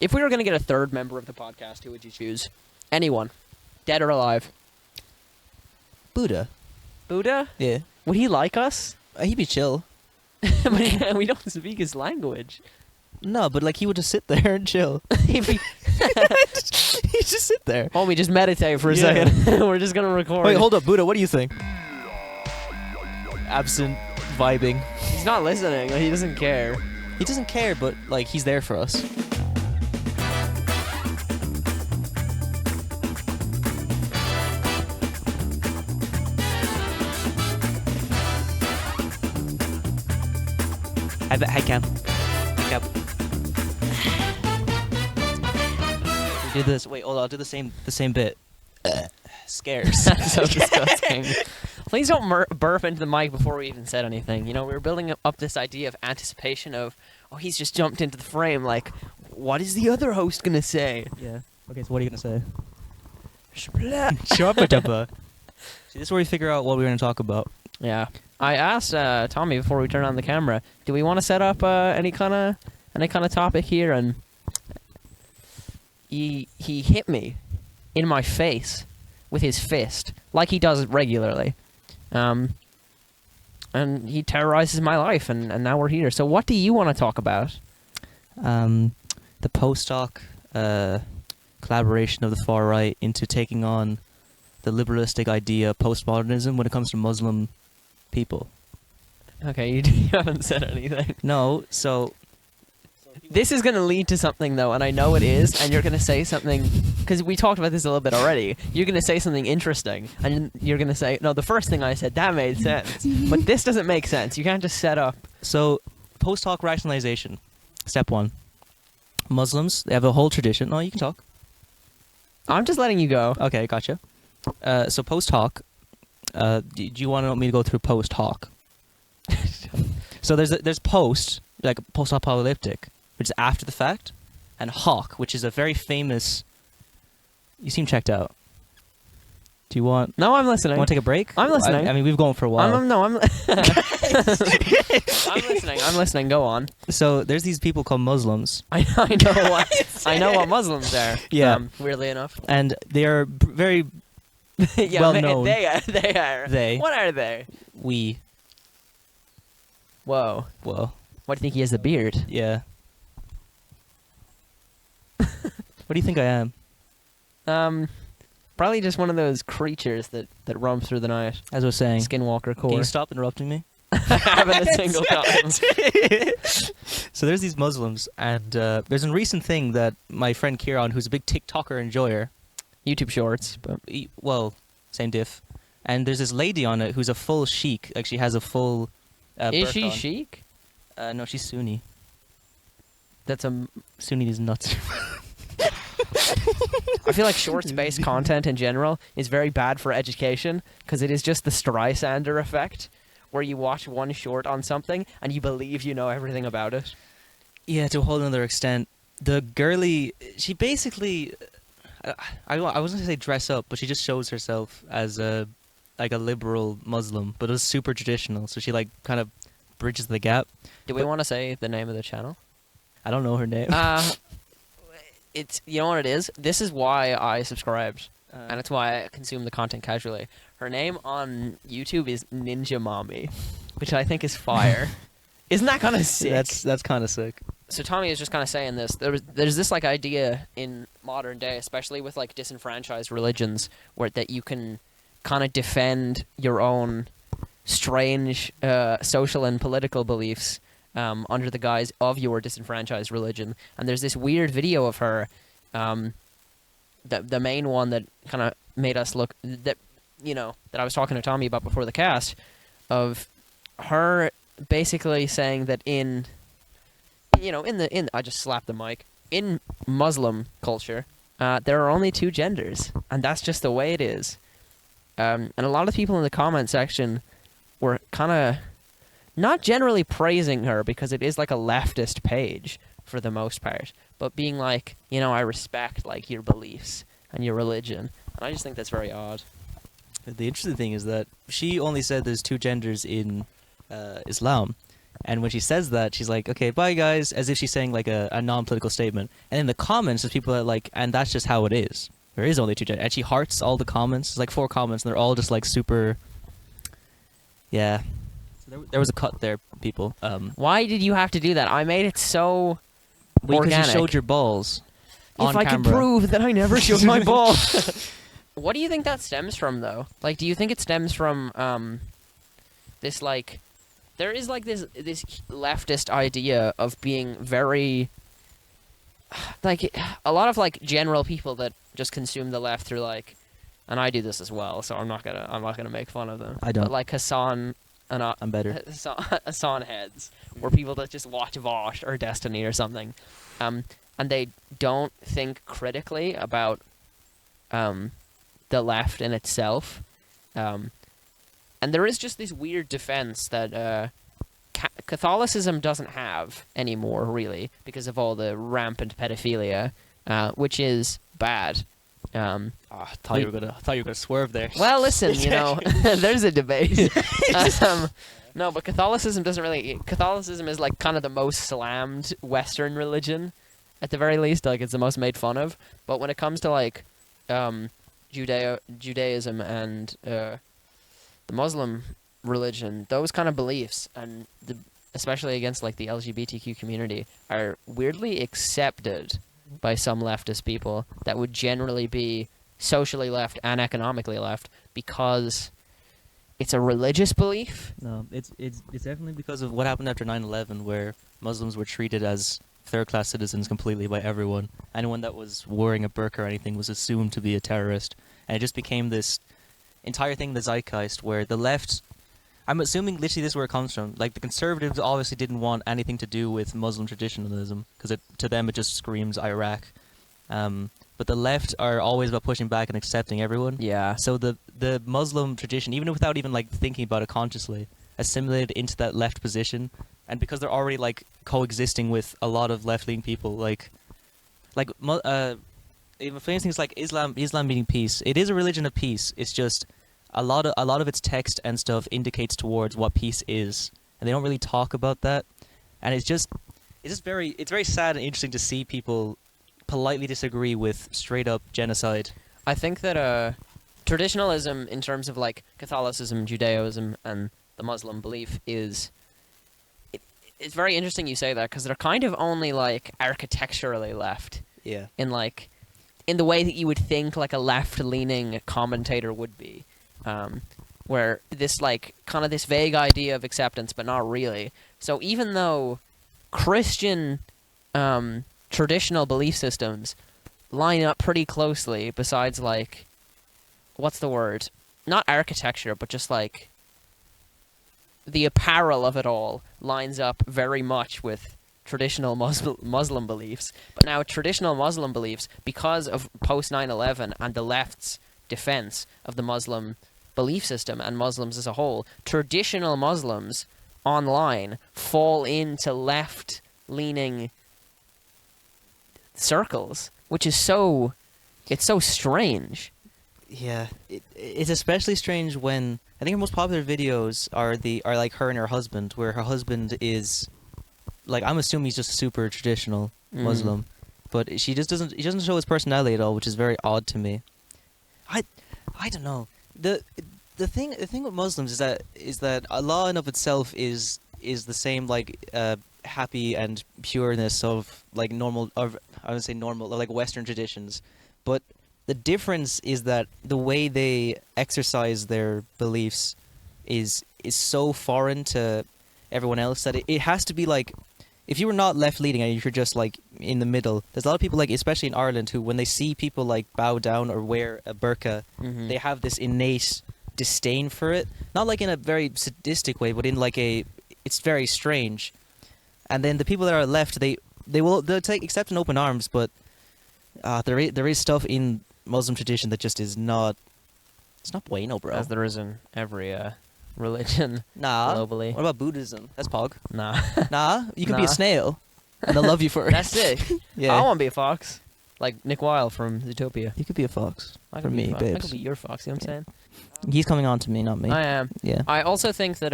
If we were going to get a third member of the podcast, who would you choose? Anyone. Dead or alive. Buddha. Buddha? Yeah. Would he like us? He'd be chill. We don't speak his language. No, but like he would just sit there and chill. He'd He'd just sit there. Homie, just meditate for a second. We're just going to record. Wait, hold up, Buddha, what do you think? Absent vibing. He's not listening. He doesn't care. He doesn't care, but like he's there for us. Hi, Cam. We did this. Wait, hold on. I'll do the same bit. Scares. That's so disgusting. Please don't burp into the mic before we even said anything. You know, we were building up this idea of anticipation of, oh, he's just jumped into the frame. Like, what is the other host going to say? Yeah. Okay, so what are you going to say? Splat. Sharpa. See, this is where we figure out what we're going to talk about. Yeah. I asked Tommy before we turned on the camera, do we want to set up any kind of topic here? And he hit me in my face with his fist, like he does regularly. And he terrorizes my life, and now we're here. So what do you want to talk about? The post-hoc collaboration of the far right into taking on the liberalistic idea of postmodernism when it comes to Muslim people. Okay, you haven't said anything. No, so... This is going to lead to something, though, and I know it is, and you're going to say something... Because we talked about this a little bit already. You're going to say something interesting, and you're going to say, no, the first thing I said, that made sense. But this doesn't make sense. You can't just set up... So, post-hoc rationalization. Step 1. Muslims, they have a whole tradition... No, you can talk. I'm just letting you go. Okay, gotcha. So, post-hoc... do you want me to go through post-hoc? So there's post, like post-apocalyptic, which is after the fact, and hoc, which is a very famous... You seem checked out. Do you want... No, I'm listening. Want to take a break? I'm listening. I mean, we've gone for a while. I'm I'm listening. Go on. So there's these people called Muslims. I know what Muslims are. Yeah. Weirdly enough. And they are very yeah, well known. They are. They. What are they? We. Whoa. Whoa. Why do you think he has a beard? Yeah. What do you think I am? Probably just one of those creatures that roam through the night. As I was saying. Skinwalker core. Can you stop interrupting me? I haven't a single time. So there's these Muslims, and there's a recent thing that my friend Kieran, who's a big TikToker enjoyer... YouTube Shorts, but... Well, same diff. And there's this lady on it who's a full sheik. Like, she has a full... Is she on. chic? No, she's Sunni. That's a... Sunni is nuts. I feel like shorts-based content in general is very bad for education, because it is just the Streisand effect, where you watch one short on something, and you believe you know everything about it. Yeah, to a whole other extent. The girly... She basically... I wasn't going to say dress up, but she just shows herself as a liberal Muslim, but it's super traditional, so she, like, kind of bridges the gap. Do we want to say the name of the channel? I don't know her name. It's, you know what it is? This is why I subscribed, and it's why I consume the content casually. Her name on YouTube is Ninja Mommy, which I think is fire. Isn't that kind of sick? That's kind of sick. So Tommy is just kind of saying this. There's this, like, idea in modern day, especially with, like, disenfranchised religions, where that you can kind of defend your own strange social and political beliefs under the guise of your disenfranchised religion. And there's this weird video of her, the main one that kind of made us look, that I was talking to Tommy about before the cast, of her basically saying that I just slapped the mic. In Muslim culture, there are only two genders, and that's just the way it is. And a lot of people in the comment section were kind of not generally praising her, because it is like a leftist page for the most part, but being like, I respect, like, your beliefs and your religion. And I just think that's very odd. The interesting thing is that she only said there's two genders in Islam. And when she says that, she's like, okay, bye guys, as if she's saying like a non-political statement. And in the comments, there's people that are like, and that's just how it is. There is only two genders. And she hearts all the comments. It's like 4 comments, and they're all just like super. Yeah. So there was a cut there, people. Why did you have to do that? I made it so Because organic. you showed your balls on If I camera. could prove that I never showed my ball. What do you think that stems from, though? Like, do you think it stems from this like? There is like this leftist idea of being very like a lot of like general people that just consume the left through like, and I do this as well, so I'm not gonna make fun of them. I don't. But like Hassan and I'm better. Hassan heads, or people that just watch Vosh or Destiny or something, and they don't think critically about the left in itself, and there is just this weird defense that Catholicism doesn't have anymore, really, because of all the rampant pedophilia, which is bad. I thought you were gonna swerve there. Well, listen, you know, there's a debate. No, but Catholicism doesn't really. Catholicism is like kind of the most slammed Western religion, at the very least. Like, it's the most made fun of. But when it comes to like Judaism and the Muslim religion, those kind of beliefs, and especially against like the LGBTQ community, are weirdly accepted by some leftist people that would generally be socially left and economically left, because it's a religious belief. No, it's definitely because of what happened after 9/11, where Muslims were treated as third-class citizens completely by everyone. Anyone that was wearing a burqa or anything was assumed to be a terrorist, and it just became this entire thing, the zeitgeist, where the left. I'm assuming literally this is where it comes from. Like, the conservatives obviously didn't want anything to do with Muslim traditionalism, because to them it just screams Iraq. But the left are always about pushing back and accepting everyone. Yeah. So the Muslim tradition, even without even like thinking about it consciously, assimilated into that left position, and because they're already like coexisting with a lot of left-leaning people, even famous things like Islam meaning peace. It is a religion of peace. It's just a lot of its text and stuff indicates towards what peace is, and they don't really talk about that. And it's very sad and interesting to see people politely disagree with straight up genocide. I think that traditionalism, in terms of like Catholicism, Judaism, and the Muslim belief, it's very interesting you say that, because they're kind of only like architecturally left. Yeah. In the way that you would think like a left-leaning commentator would be, where this like kind of this vague idea of acceptance, but not really. So even though Christian traditional belief systems line up pretty closely, besides like, what's the word? Not architecture, but just like the apparel of it all lines up very much with traditional Muslim beliefs. But now traditional Muslim beliefs, because of post 9/11 and the left's defense of the Muslim belief system and Muslims as a whole, traditional Muslims online fall into left-leaning circles, which is it's so strange. Yeah, it's especially strange when I think her most popular videos are like her and her husband, where her husband is like, I'm assuming he's just a super traditional Muslim, but he doesn't show his personality at all, which is very odd to me. I don't know. The thing with Muslims is that Allah in of itself is the same like happy and pureness of like normal, of I would say normal, like Western traditions, but the difference is that the way they exercise their beliefs is so foreign to everyone else that it has to be like, if you were not left-leaning and you're just like in the middle, there's a lot of people, like especially in Ireland, who when they see people like bow down or wear a burqa, they have this innate disdain for it. Not like in a very sadistic way, but in like it's very strange. And then the people that are left, they'll accept in open arms, but there is stuff in Muslim tradition that just is not. It's not bueno, bro. As there is in every religion globally. What about Buddhism? That's pog. Nah. Nah, you can be a snail, and they'll love you for it. That's sick. Yeah. I want to be a fox, like Nick Wilde from Zootopia. You could be a fox. I For could me, be a fox. I babes. could be your fox. You know what I'm saying? He's coming on to me, not me. I am. Yeah. I also think that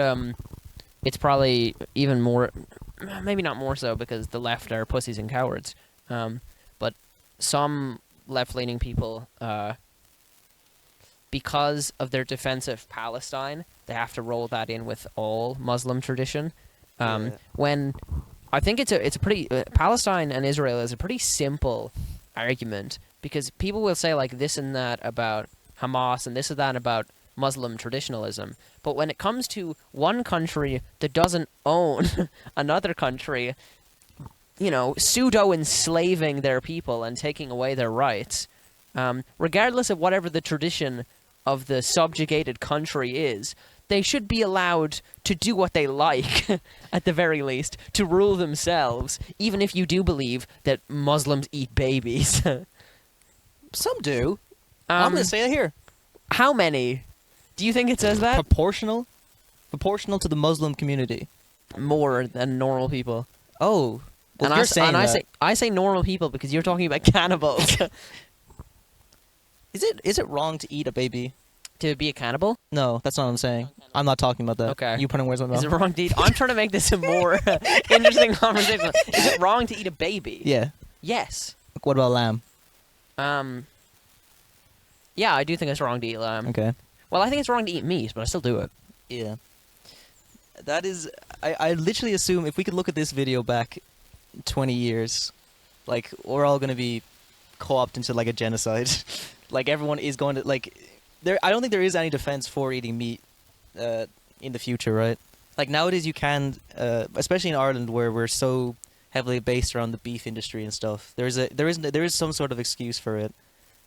it's probably even more, maybe not more so because the left are pussies and cowards, but some left-leaning people, because of their defense of Palestine, they have to roll that in with all Muslim tradition. When I think it's a pretty Palestine and Israel is a pretty simple argument, because people will say like this and that about Hamas and this and that about Muslim traditionalism, but when it comes to one country that doesn't own another country, you know, pseudo-enslaving their people and taking away their rights, regardless of whatever the tradition of the subjugated country is, they should be allowed to do what they like, at the very least, to rule themselves, even if you do believe that Muslims eat babies. Some do. I'm going to say it here. How many? Do you think it says that? Proportional to the Muslim community. More than normal people. Oh. Well, And you're saying that. I say normal people because you're talking about cannibals. Is it wrong to eat a baby? To be a cannibal? No, that's not what I'm saying. I'm not talking about that. Okay. You putting words in my Is mouth. it wrong to eat? I'm trying to make this a more interesting conversation. Is it wrong to eat a baby? Yeah. Yes. What about lamb? Yeah, I do think it's wrong to eat lamb. Okay. Well, I think it's wrong to eat meat, but I still do it. Yeah. That is... I literally assume if we could look at this video back 20 years, like, we're all going to be co-opted into, like, a genocide. Like, everyone is going to, like... I don't think there is any defense for eating meat in the future, right? Like, nowadays you can, especially in Ireland, where we're so heavily based around the beef industry and stuff, there is some sort of excuse for it,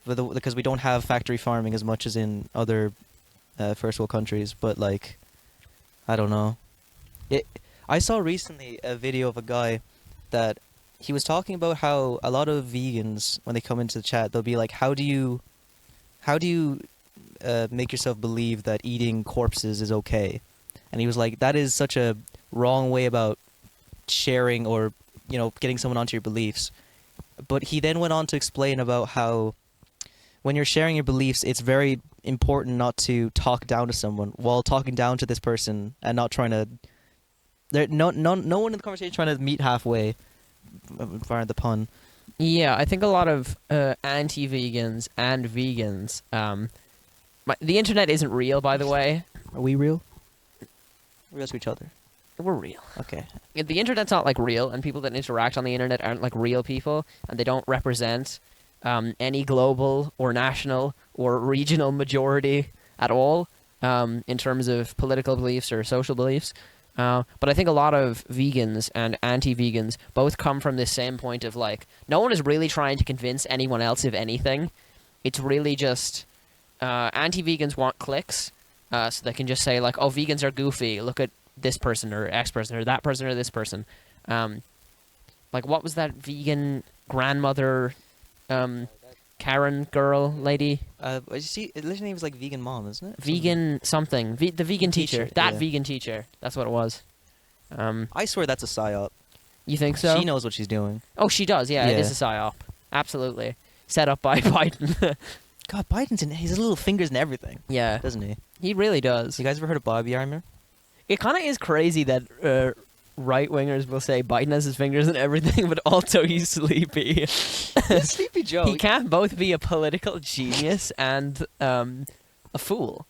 because we don't have factory farming as much as in other first world countries. But, like, I don't know. I saw recently a video of a guy that he was talking about how a lot of vegans, when they come into the chat, they'll be like, how do you make yourself believe that eating corpses is okay? And he was like, that is such a wrong way about sharing or, you know, getting someone onto your beliefs. But he then went on to explain about how when you're sharing your beliefs, it's very important not to talk down to someone while talking down to this person and not trying to... No one in the conversation trying to meet halfway, pardon the pun. Yeah, I think a lot of anti-vegans and vegans... the internet isn't real, by the way. Are we real? We're real to each other. We're real. Okay. The internet's not, like, real, and people that interact on the internet aren't, like, real people, and they don't represent any global or national or regional majority at all in terms of political beliefs or social beliefs. But I think a lot of vegans and anti-vegans both come from this same point of, like, no one is really trying to convince anyone else of anything. It's really just... anti-vegans want clicks, so they can just say, like, oh, vegans are goofy, look at this person or X person or that person or this person. Like, what was that vegan grandmother, Karen girl lady? His name is like Vegan Mom, isn't it? Vegan something. The vegan teacher. That yeah. vegan teacher. That's what it was. I swear that's a psyop. You think so? She knows what she's doing. Oh, she does, yeah. It is a psyop. Absolutely. Set up by Biden. God, Biden's in his little fingers and everything. Yeah. Doesn't he? He really does. You guys ever heard of BarbieHeimer? It kind of is crazy that right-wingers will say Biden has his fingers in everything, but also he's sleepy. Sleepy Joe. He can't both be a political genius and a fool.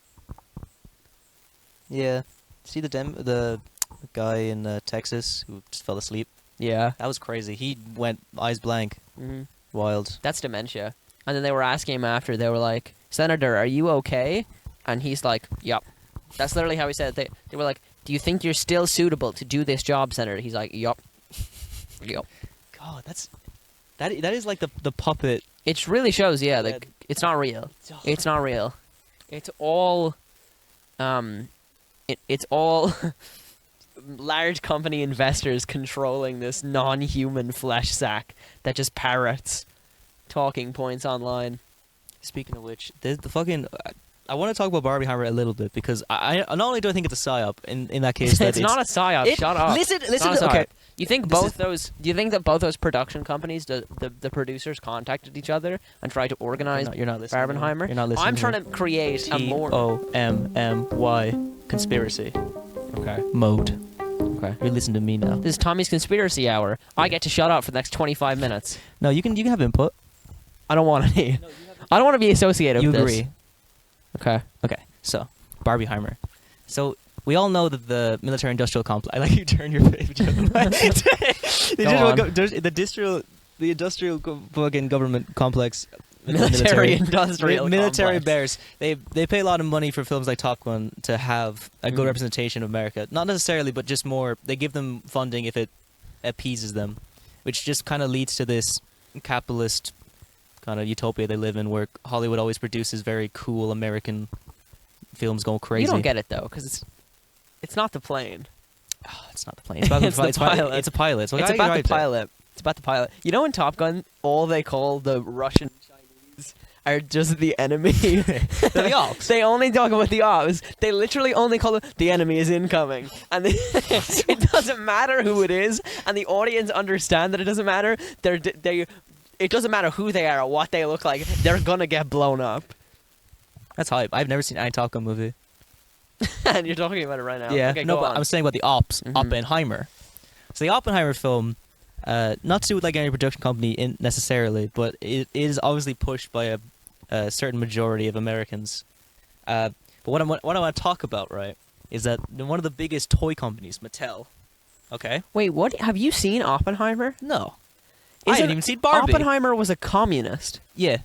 Yeah. See the guy in Texas who just fell asleep? Yeah. That was crazy. He went eyes blank. Mm-hmm. Wild. That's dementia. And then they were asking him after, they were like, Senator, are you okay? And he's like, yup. That's literally how he said it. They were like, do you think you're still suitable to do this job, Senator? He's like, yup. Yup. God, that is like the puppet. It really shows, yeah, like, it's not real. It's not real. It's all, it's all large company investors controlling this non-human flesh sack that just parrots talking points online. Speaking of which, the fucking... I want to talk about BarbieHeimer a little bit, because I not only do I think it's a psyop in that case, it's not a psyop. Shut up. Listen. Okay. You think Do you think that both those production companies, the producers, contacted each other and tried to organize? You're not listening. BarbieHeimer. You're not listening. I'm trying to create a more TOMMY conspiracy okay mode. Okay. You listen to me now. This is Tommy's Conspiracy Hour. I get to shut up for the next 25 minutes. No, you can have input. I don't want any. I don't want to be associated You with agree. this. Okay. Okay, so BarbieHeimer. So we all know that the military-industrial complex. I like you turn your face. The industrial fucking government complex. Military industrial military complex. bears. They pay a lot of money for films like Top Gun to have a good Mhm. representation of America. Not necessarily, but just more. They give them funding if it appeases them, which just kind of leads to this capitalist kind of utopia they live in, where Hollywood always produces very cool American films going crazy. You don't get it though, because it's not the plane. Oh, it's not the plane. It's about It's the pilot. It's a pilot. So It's I about the arrived at- pilot. It's about the pilot. You know in Top Gun, all they call the Russian Chinese are just the enemy. They're the ops. They only talk about the ops. They literally only call it the enemy is incoming, and it doesn't matter who it is, and the audience understand that it doesn't matter. It doesn't matter who they are or what they look like. They're gonna get blown up. That's hype. I've never seen any Top Gun movie. And you're talking about it right now. Yeah, Okay, no, go but on. I'm saying about the ops, Mhm. Oppenheimer. So the Oppenheimer film, not to do with like any production company necessarily, but it is obviously pushed by a certain majority of Americans. But what I want to talk about, right, is that one of the biggest toy companies, Mattel. Okay. Wait, what? Have you seen Oppenheimer? No. I Isn't haven't even seen Barbie. Oppenheimer was a communist. Yeah,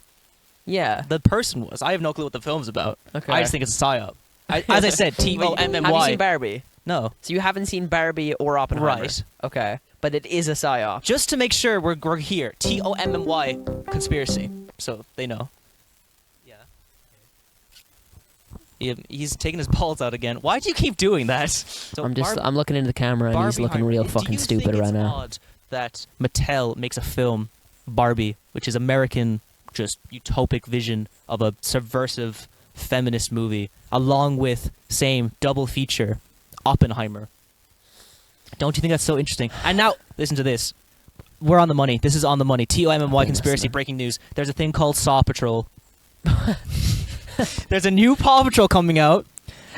Yeah. the person was. I have no clue what the film's about. Okay. I just think it's a psyop. As I said, Wait, Have you TOMMY. seen Barbie? No. So you haven't seen Barbie or Oppenheimer? Right. Okay. But it is a psyop. Just to make sure we're here. TOMMY conspiracy. So they know. Yeah. He's taking his balls out again. Why do you keep doing that? So I'm looking into the camera and he's looking BarbieHeimer. real Do fucking you stupid think right it's now. odd that Mattel makes a film, Barbie, which is American, just utopic vision of a subversive feminist movie, along with same double feature, Oppenheimer. Don't you think that's so interesting? And now, listen to this. We're on the money. This is on the money. TOMMY conspiracy, listener. breaking news. There's a thing called Saw Patrol. There's a new Paw Patrol coming out,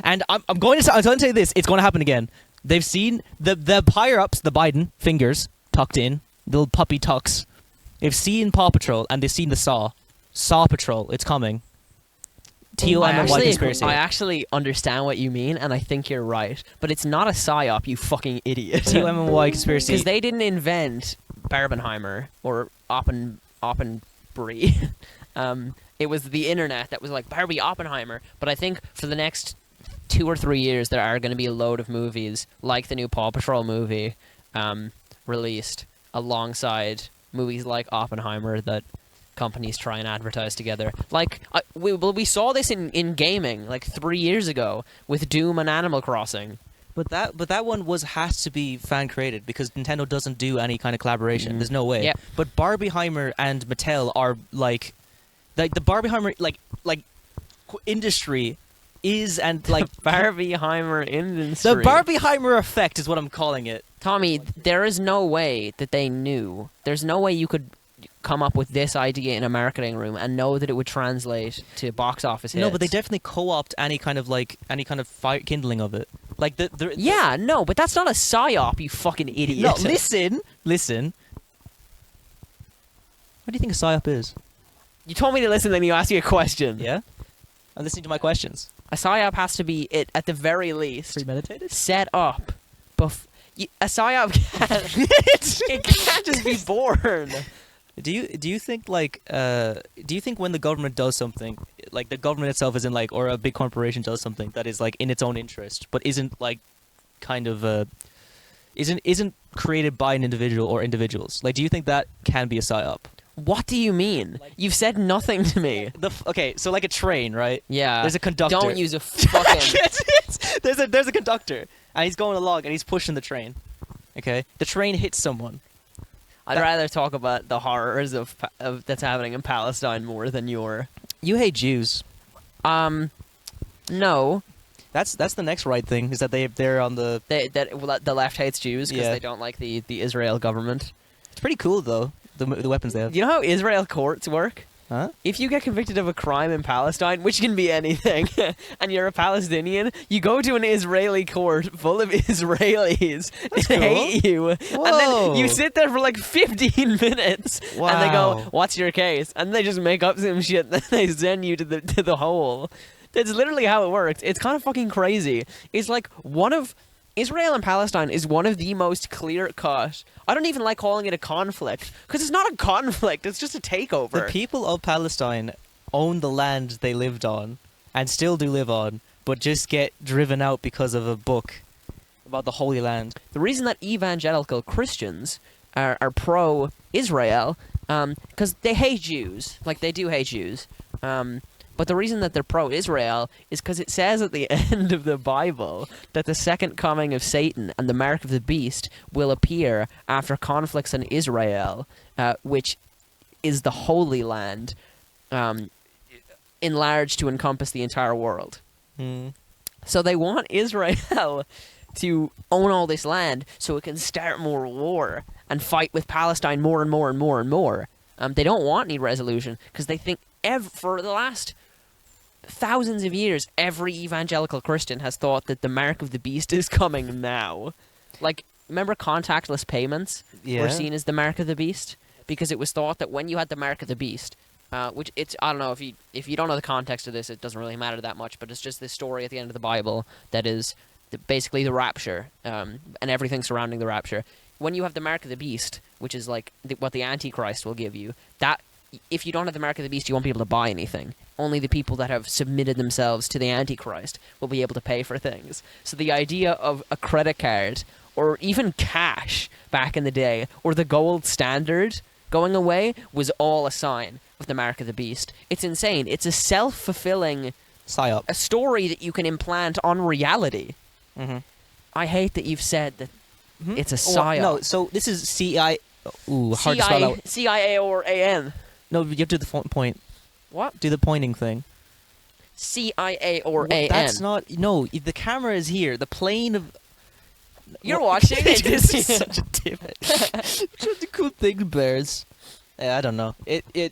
and I'm going to tell you this. It's going to happen again. They've seen the higher ups, the Biden fingers tucked in, little puppy tucks. They've seen Paw Patrol and they've seen the Saw Patrol. It's coming. TOMMY conspiracy. I actually understand what you mean, and I think you're right. But it's not a psyop, you fucking idiot. TOMMY conspiracy. Because they didn't invent Barbenheimer or Oppenbrie. It was the internet that was like Barbie Oppenheimer. But I think for the next 2 or 3 years, there are going to be a load of movies like the new Paw Patrol movie released alongside movies like Oppenheimer that companies try and advertise together. Like we saw this in gaming like 3 years ago with Doom and Animal Crossing. But that one has to be fan created because Nintendo doesn't do any kind of collaboration. There's no way. Yeah. But BarbieHeimer and Mattel are like the BarbieHeimer industry is and like BarbieHeimer industry. the BarbieHeimer effect is what I'm calling it. Tommy, there is no way that they knew. There's no way you could come up with this idea in a marketing room and know that it would translate to box office hits. No, but they definitely co-opt any kind of fire kindling of it. Like Yeah, no, but that's not a psyop, you fucking idiot. No, listen. What do you think a psyop is? You told me to listen, then you asked me a question. Yeah, I'm listening to my questions. A psyop has to be, at the very least, Premeditated? set up. A psyop can't, it can't just be born. Do you think when the government does something, like the government itself is in like, or a big corporation does something that is like in its own interest, but isn't like kind of isn't created by an individual or individuals? Like, do you think that can be a psyop? What do you mean? You've said nothing to me. Okay, so like a train, right? Yeah. There's a conductor. Don't use a fucking... there's a conductor, and he's going along, and he's pushing the train. Okay, the train hits someone. I'd rather talk about the horrors of that's happening in Palestine more than You hate Jews. No. That's the next right thing is that they're on the. The left hates Jews because Yeah. they don't like the Israel government. It's pretty cool though. The weapons they have. Do you know how Israel courts work? Huh? If you get convicted of a crime in Palestine, which can be anything, and you're a Palestinian, you go to an Israeli court full of Israelis that cool. hate you, and then you sit there for like 15 minutes, and they go, "What's your case?" And they just make up some shit, and then they send you to the hole. That's literally how it works. It's kind of fucking crazy. It's like Israel and Palestine is one of the most clear-cut. I don't even like calling it a conflict, because it's not a conflict, it's just a takeover. The people of Palestine own the land they lived on, and still do live on, but just get driven out because of a book about the Holy Land. The reason that evangelical Christians are pro-Israel, because they hate Jews. Like, they do hate Jews. But the reason that they're pro-Israel is because it says at the end of the Bible that the second coming of Satan and the mark of the beast will appear after conflicts in Israel, which is the Holy Land, enlarged to encompass the entire world. So they want Israel to own all this land so it can start more war and fight with Palestine more and more and more and more. They don't want any resolution because they think for the last thousands of years, every evangelical Christian has thought that the mark of the beast is coming now. Like, remember contactless payments were seen as the mark of the beast? Because it was thought that when you had the mark of the beast, which it's, I don't know, if you don't know the context of this, it doesn't really matter that much, but it's just this story at the end of the Bible that is basically the rapture, and everything surrounding the rapture. When you have the mark of the beast, which is like what the Antichrist will give you, that if you don't have the mark of the beast, you won't be able to buy anything. Only the people that have submitted themselves to the Antichrist will be able to pay for things. So the idea of a credit card, or even cash back in the day, or the gold standard going away, was all a sign of the mark of the beast. It's insane. It's a self-fulfilling psyop, a story that you can implant on reality. I hate that you've said that it's a psyop. No, so this is hard to spell out. C-I-A-or-A-N. No, you have to do the point. What? Do the pointing thing. C-I-A-or-A-N. That's not... No, the camera is here. The plane of... You're watching it. This is such a tip. Such a cool thing, bears. I don't know. The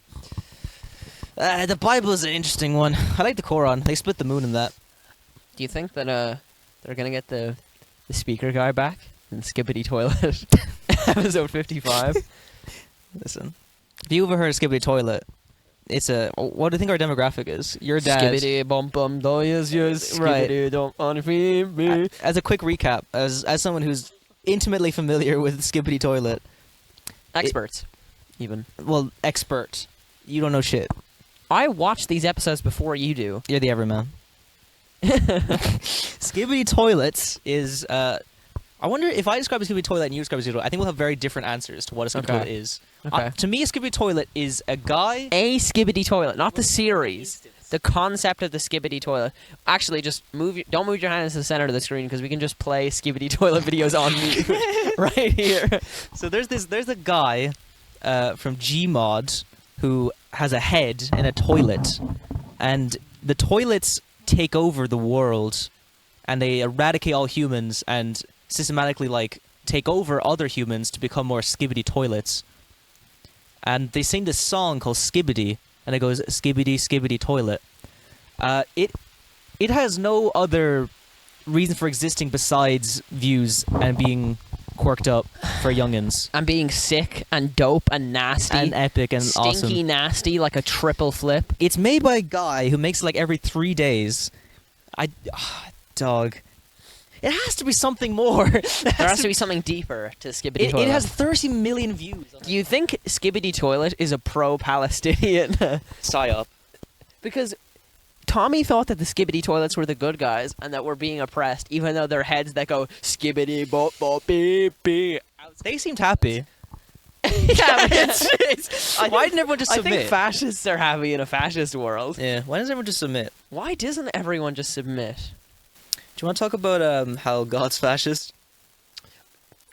Bible is an interesting one. I like the Quran. They split the moon in that. Do you think that they're going to get the speaker guy back in Skibidi Toilet? Episode 55? Listen. Have you ever heard of Skibidi Toilet? It's a... What do you think our demographic is? Your dad... Skibidi bum bum do yes yes. Right. Skibidi don't want me. As a quick recap, as someone who's intimately familiar with Skibidi Toilet... Experts, even. Well, expert. You don't know shit. I watch these episodes before you do. You're the everyman. Skibidi Toilets is... I wonder if I describe a Skibidi Toilet and you describe a Skibidi Toilet, I think we'll have very different answers to what a Skibidi Toilet is. Okay. To me, a Skibidi Toilet is a guy... A Skibidi Toilet, not the series. The concept of the Skibidi Toilet. Actually, just don't move your hands to the center of the screen because we can just play Skibidi Toilet videos on me right here. So there's a guy from Gmod who has a head in a toilet, and the toilets take over the world, and they eradicate all humans and systematically take over other humans to become more Skibidi Toilets. And they sing this song called Skibidi, and it goes Skibidi Skibidi Toilet. It has no other reason for existing besides views and being quirked up for youngins. And being sick and dope and nasty. And epic and stinky awesome. Stinky nasty like a triple flip. It's made by a guy who makes it every 3 days. Dog. It has to be something more. There has to be something deeper to Skibidi Toilet. It has 30 million views. Do you think Skibidi Toilet is a pro-Palestinian psyop? Because Tommy thought that the Skibidi Toilets were the good guys and that we're being oppressed, even though their heads that go Skibidi bop bop beep beep. They seemed happy. Yeah, why didn't everyone just submit? I think fascists are happy in a fascist world. Yeah, why doesn't everyone just submit? Why doesn't everyone just submit? Do you want to talk about how God's fascist?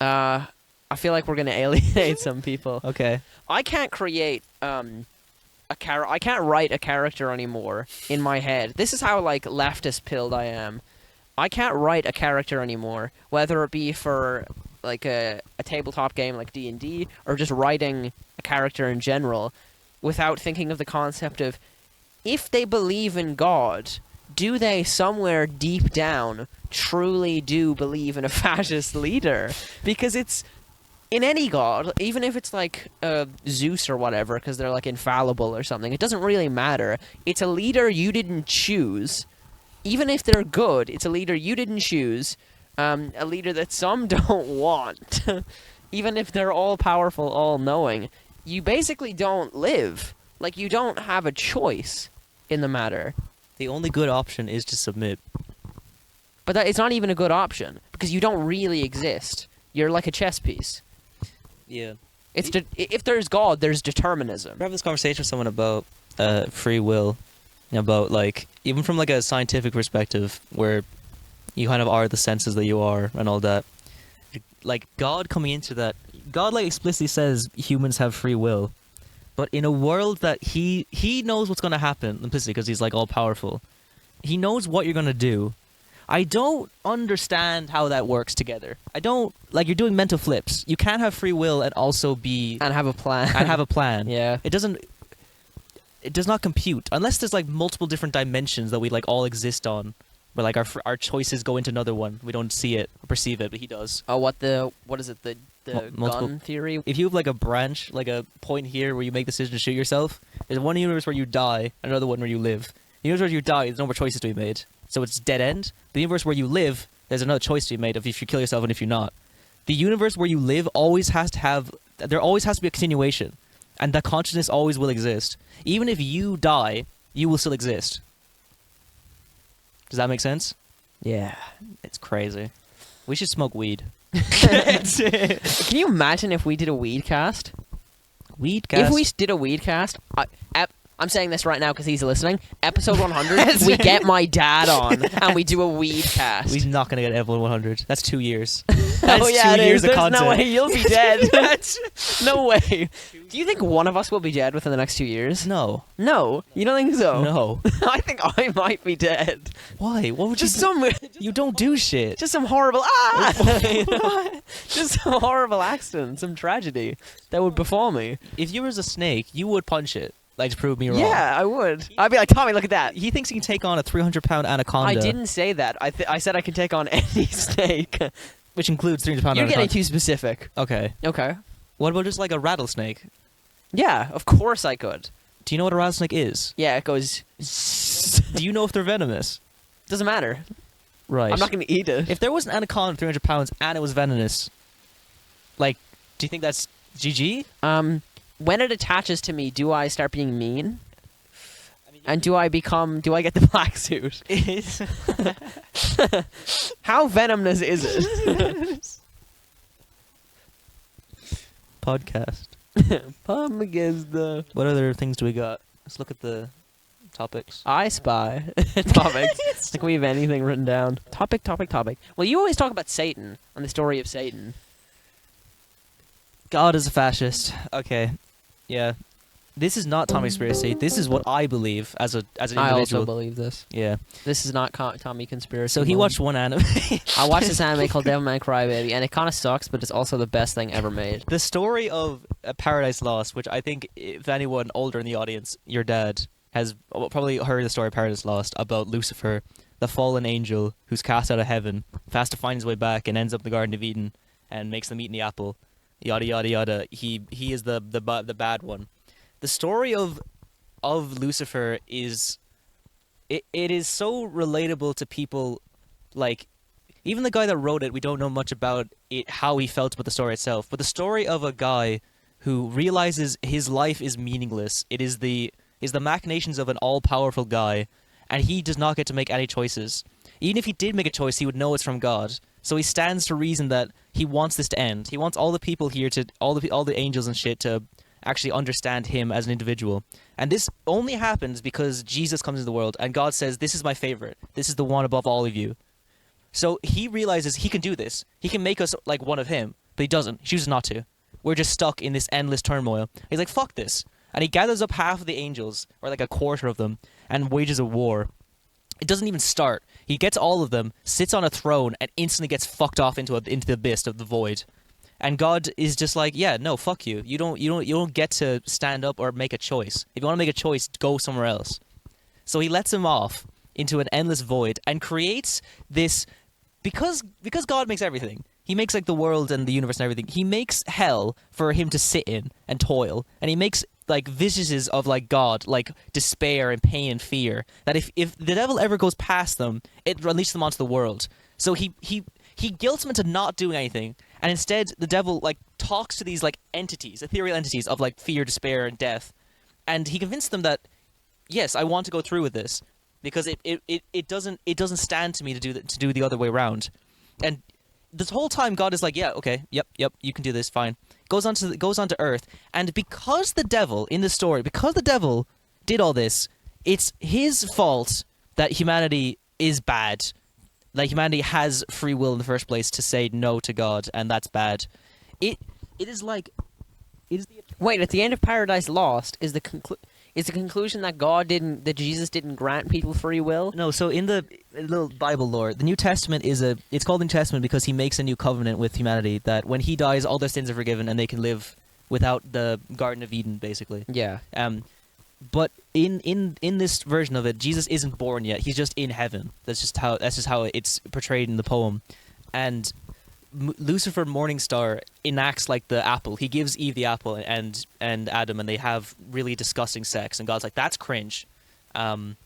I feel like we're gonna alienate some people. Okay. I can't create I can't write a character anymore in my head. This is how leftist pilled I am. I can't write a character anymore, whether it be for a tabletop game like D&D or just writing a character in general, without thinking of the concept of, if they believe in God, do they somewhere deep down truly do believe in a fascist leader? Because it's, in any god, even if it's like Zeus or whatever, because they're like infallible or something, it doesn't really matter. It's a leader you didn't choose. Even if they're good, it's a leader you didn't choose. A leader that some don't want. Even if they're all-powerful, all-knowing. You basically don't live. Like, you don't have a choice in the matter. The only good option is to submit. But it's not even a good option, because you don't really exist. You're like a chess piece. Yeah. If there's God, there's determinism. We're having this conversation with someone about free will, about like, even from like a scientific perspective, where you kind of are the senses that you are and all that. Like, God coming into that, God like explicitly says humans have free will, but in a world that he knows what's going to happen implicitly because he's like all powerful. He knows what you're going to do. I don't understand how that works together. I don't, like, you're doing mental flips. You can't have free will and also be And have a plan. and have a plan. Yeah. It does not compute unless there's like multiple different dimensions that we like all exist on, where like our choices go into another one. We don't see it or perceive it, but he does. Oh, what is it? The Multiple gun theory? If you have like a branch, like a point here where you make the decision to shoot yourself, there's one universe where you die, another one where you live. The universe where you die, there's no more choices to be made, so it's dead end. The universe where you live, there's another choice to be made of if you kill yourself and if you're not. The universe where you live always has to have, there always has to be a continuation, and that consciousness always will exist. Even if you die, you will still exist. Does that make sense? Yeah. It's crazy. We should smoke weed. Can you imagine if we did a weed cast? Weed cast? If we did a weed cast, I'm saying this right now because he's listening. Episode 100, we get my dad on and we do a weed cast. We're not gonna get Evelyn 100. That's 2 years. Oh That's yeah, 2 it years is. of There's content. no way you'll be dead. No way. Do you think one of us will be dead within the next 2 years? No. No, you don't think so? No. I think I might be dead. Why? What would Just you some, You don't do shit. just some horrible just some horrible accident, some tragedy that would befall me. If you was a snake, you would punch it. Like, to prove me wrong. Yeah, I would. I'd be like, Tommy, look at that. He thinks he can take on a 300-pound anaconda. I didn't say that. I said I could take on any snake. Which includes 300-pound You're anaconda. getting too specific. Okay. Okay. What about just like a rattlesnake? Yeah, of course I could. Do you know what a rattlesnake is? Yeah, it goes. Do you know if they're venomous? Doesn't matter. Right. I'm not going to eat it. If there was an anaconda 300 pounds and it was venomous, like, do you think that's GG? When it attaches to me, do I start being mean? And do I get the black suit? How venomous is it? Podcast. Pum against the What other things do we got? Let's look at the topics. I Spy topics. Like we have anything written down. Topic. Well, you always talk about Satan and the story of Satan. God is a fascist. Okay. Yeah. This is not Tommy Conspiracy. This is what I believe as an individual. I also believe this. Yeah. This is not Tommy Conspiracy. So he watched one anime. I watched this anime called Devilman Crybaby, and it kind of sucks, but it's also the best thing ever made. The story of Paradise Lost, which I think if anyone older in the audience, your dad, has probably heard the story of Paradise Lost about Lucifer, the fallen angel who's cast out of heaven, has to find his way back and ends up in the Garden of Eden and makes them eat the apple. Yada yada yada. He is the bad one. The story of Lucifer is it is so relatable to people. Like, even the guy that wrote it, we don't know much about it, how he felt about the story itself. But the story of a guy who realizes his life is meaningless. It is the machinations of an all-powerful guy, and he does not get to make any choices. Even if he did make a choice, he would know it's from God. So he stands to reason that he wants this to end. He wants all the people here to all the angels and shit to actually understand him as an individual. And this only happens because Jesus comes into the world and God says, this is my favorite. This is the one above all of you. So he realizes he can do this. He can make us like one of him, but he doesn't. He chooses not to. We're just stuck in this endless turmoil. He's like, fuck this. And he gathers up half of the angels, or like a quarter of them, and wages a war. It doesn't even start. He gets all of them, sits on a throne, and instantly gets fucked off into the abyss of the void. And God is just like, yeah, no, fuck you. You don't get to stand up or make a choice. If you want to make a choice, go somewhere else. So he lets him off into an endless void and creates this, because God makes everything. He makes like the world and the universe and everything. He makes hell for him to sit in and toil, and he makes like visions of like God, like despair and pain and fear. That if the devil ever goes past them, it releases them onto the world. So he guilts them into not doing anything, and instead the devil like talks to these like entities, ethereal entities of like fear, despair, and death, and he convinced them that yes, I want to go through with this because it doesn't stand to me to do the other way around. And this whole time God is like, yeah, okay, yep, you can do this, fine. Goes onto Earth, and because the devil in the story, because the devil did all this, it's his fault that humanity is bad. Like humanity has free will in the first place to say no to God, and that's bad. It is like it is the Wait, at the end of Paradise Lost is the conclusion that Jesus didn't grant people free will? No, so in the little Bible lore, the New Testament it's called the New Testament because he makes a new covenant with humanity that when he dies, all their sins are forgiven and they can live without the Garden of Eden, basically. Yeah. But in this version of it, Jesus isn't born yet. He's just in heaven. That's just how it's portrayed in the poem. And Lucifer Morningstar enacts like the apple. He gives Eve the apple and Adam, and they have really disgusting sex. And God's like, that's cringe, and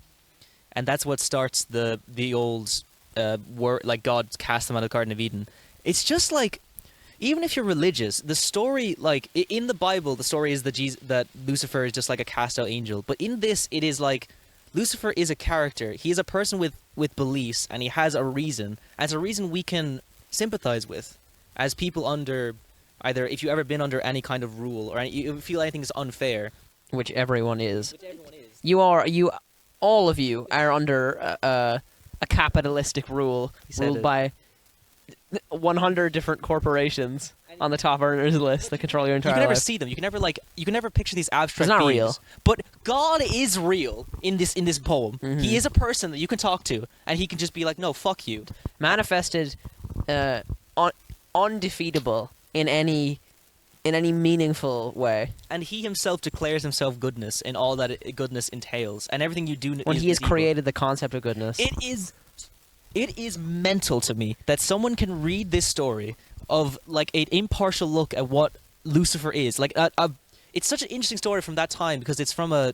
that's what starts the old like God cast them out of the Garden of Eden. It's just like, even if you're religious, the story, like in the Bible, the story is that Lucifer is just like a cast out angel. But in this, it is like Lucifer is a character. He is a person with beliefs, and he has a reason. As a reason we can sympathize with as people under either, if you've ever been under any kind of rule or you feel anything is unfair, which everyone is. All of you are under a capitalistic rule ruled by 100 different corporations on the top earners list that control your entire life. You can never see them. You can never picture these abstract It's not beings. real. But God is real in this poem. Mm-hmm. He is a person that you can talk to, and he can just be like, no, fuck you. Manifested, undefeatable in any meaningful way. And he himself declares himself goodness in all that goodness entails, and everything you do. When he has evil. created the concept of goodness. It is mental to me that someone can read this story of like an impartial look at what Lucifer is. Like it's such an interesting story from that time because it's from a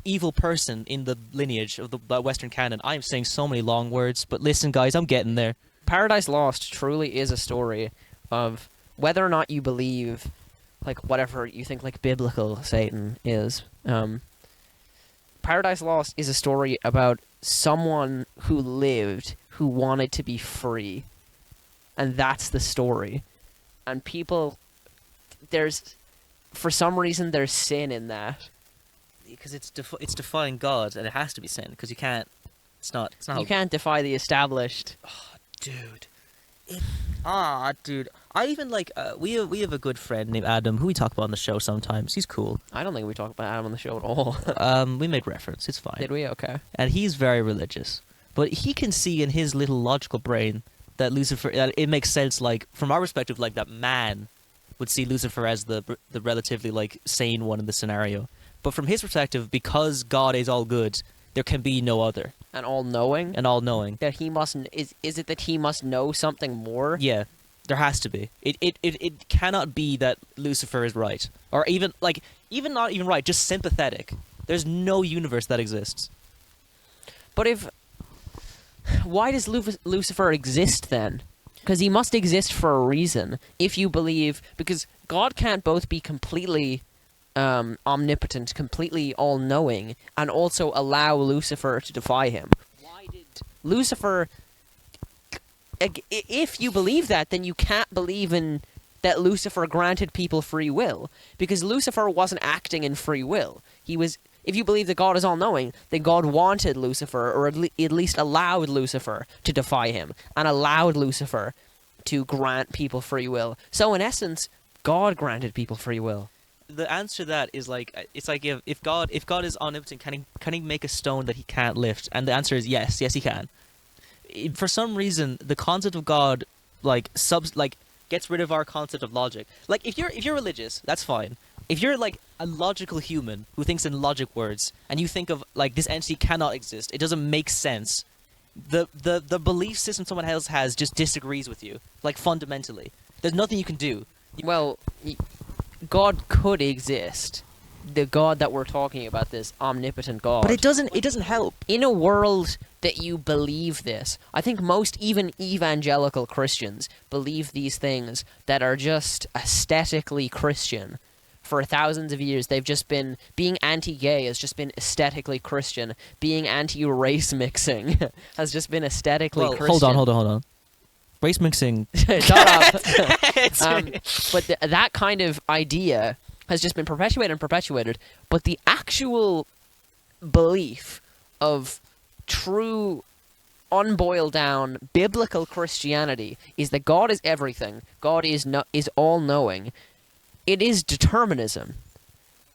evil person in the lineage of the Western canon. I am saying so many long words, but listen, guys, I'm getting there. Paradise Lost truly is a story of whether or not you believe, like, whatever you think, like, biblical Satan is. Paradise Lost is a story about someone who lived, who wanted to be free. And that's the story. And people, for some reason, there's sin in that. Because it's defying God, and it has to be sin, because you can't, it's not you can't defy the established. Dude. Dude. I even like we have a good friend named Adam who we talk about on the show sometimes. He's cool. I don't think we talk about Adam on the show at all. We made reference. It's fine. Did we? Okay. And he's very religious, but he can see in his little logical brain that Lucifer. That it makes sense. Like from our perspective, like that man would see Lucifer as the relatively like sane one in the scenario. But from his perspective, because God is all good, there can be no other. And all-knowing? And all-knowing. That he must... Is it that he must know something more? Yeah, there has to be. It cannot be that Lucifer is right. Or even not even right, just sympathetic. There's no universe that exists. But why does Lucifer exist then? Because he must exist for a reason. If you believe... Because God can't both be completely... omnipotent, completely all-knowing, and also allow Lucifer to defy him. Why did Lucifer... If you believe that, then you can't believe in that Lucifer granted people free will, because Lucifer wasn't acting in free will. He was... If you believe that God is all-knowing, then God wanted Lucifer, or at least allowed Lucifer to defy him, and allowed Lucifer to grant people free will. So in essence, God granted people free will. The answer to that is like, it's like if God is omnipotent, can he make a stone that he can't lift? And the answer is yes he can. For some reason, the concept of God gets rid of our concept of logic. Like if you're religious, that's fine. If you're like a logical human who thinks in logic words, and you think of like this entity cannot exist, it doesn't make sense. The belief system someone else has just disagrees with you, like fundamentally. There's nothing you can do. Well, God could exist. The God that we're talking about, this omnipotent God. But it doesn't help. In a world that you believe this, I think most even evangelical Christians believe these things that are just aesthetically Christian. For thousands of years, they've just been... Being anti-gay has just been aesthetically Christian. Being anti-race mixing has just been aesthetically Christian. Hold on. Race mixing... Shut up! But that kind of idea has just been perpetuated, but the actual belief of true, unboiled down, biblical Christianity is that God is everything, God is all-knowing. It is determinism.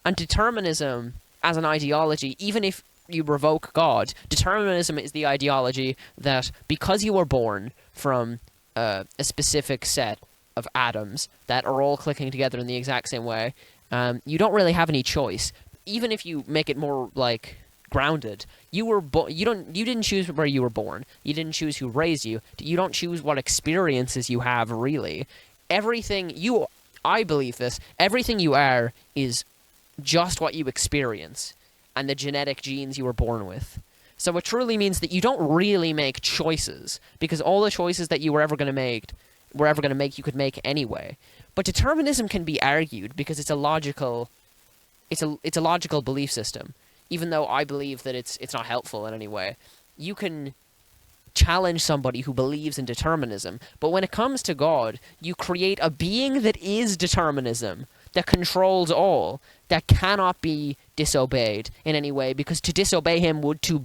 And determinism, as an ideology, even if you revoke God, determinism is the ideology that because you were born from a specific set of atoms that are all clicking together in the exact same way, you don't really have any choice. Even if you make it more like grounded, you didn't choose where you were born. You didn't choose who raised you. You don't choose what experiences you have. Really, I believe this. Everything you are is just what you experience and the genetic genes you were born with. So it truly means that you don't really make choices, because all the choices that you were ever going to make, you could make anyway. But determinism can be argued because it's a logical belief system. Even though I believe that it's not helpful in any way, you can challenge somebody who believes in determinism. But when it comes to God, you create a being that is determinism, that controls all, that cannot be disobeyed in any way, because to disobey him would to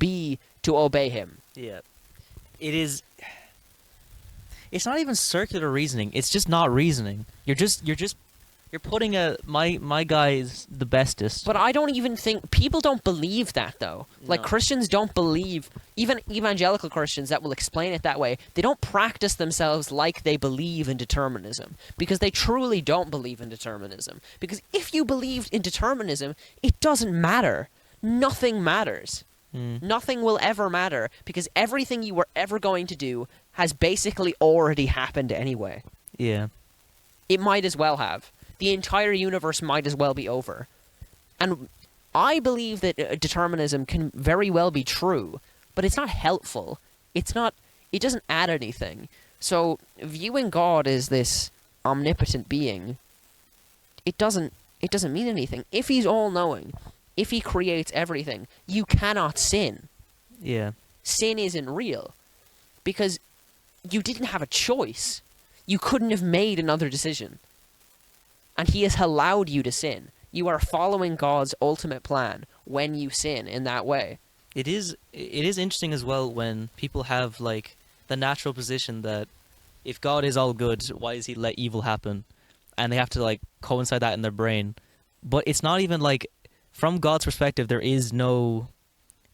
obey him. Yeah. It is... It's not even circular reasoning. It's just not reasoning. You're putting my guy is the bestest. But I don't even think... People don't believe that, though. No. Like, Christians don't believe... Even evangelical Christians that will explain it that way, they don't practice themselves like they believe in determinism. Because they truly don't believe in determinism. Because if you believed in determinism, it doesn't matter. Nothing matters. Nothing will ever matter. Because everything you were ever going to do has basically already happened anyway. Yeah. It might as well have. The entire universe might as well be over. And I believe that determinism can very well be true, but it's not helpful. It doesn't add anything. So viewing God as this omnipotent being, it doesn't mean anything. If he's all-knowing, if he creates everything, you cannot sin. Yeah. Sin isn't real. Because you didn't have a choice. You couldn't have made another decision. And he has allowed you to sin. You are following God's ultimate plan when you sin in that way. It is interesting as well when people have like the natural position that if God is all good, why does he let evil happen? And they have to like coincide that in their brain. But it's not even like, from God's perspective, there is no